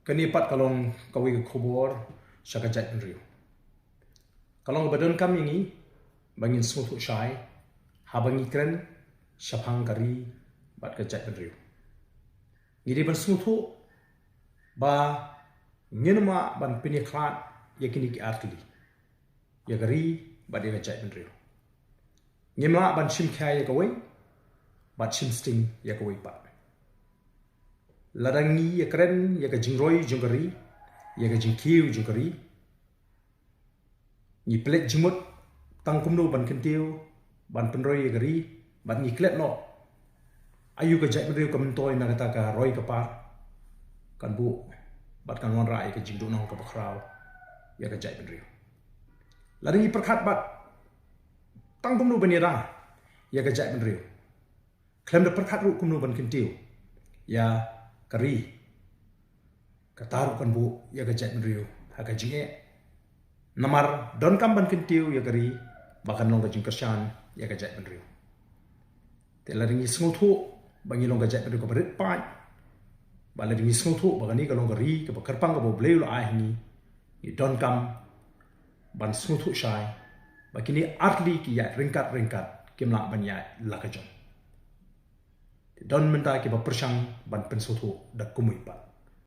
Kanipat kalong kawi kubor syaka jat penriu. Kalong badon kam yangi bangin smutu syai habangi kren syapang kari bat ka jat penriu. Ngidi ban smutu ba nginuma ban piniklat yakini ki artli. Ya kari bat ya jat penriu. Ngimla ban shim kaya ya kawi bat shim sting ya kawi bat. Ladangi ya keren ya ka jingroi jungkari ya ka jingkiu jungkari ni plek jimut tang kumno ban kentiu ban penroi ya kari ban ni klet no ayu ka jai bedeu kamntoi na kata ka roi ka par kan bu bat kan wan rai ka jingdu nong ka bakrau ya ka jai bedeu ladangi perkhat bat tang kumno ban ya ka jai bedeu klem da perkhat ru kumno ban kentiu ya kari kataru kan bu ya ka jat meriu haka jinge namar don kam ban kentiu ya kari bahkan long ka jing kersan ya ka jat meriu tela ringi smutu bangi long ka jat meriu ka berit pai bala ringi smutu bagani ka long kari ka bakarpang ka bo bleu la ahni ni don kam ban smutu shai bakini atli ki ya ringkat kimla ban ya lakajon don menta ki ba persang ban pensutu da kumui pa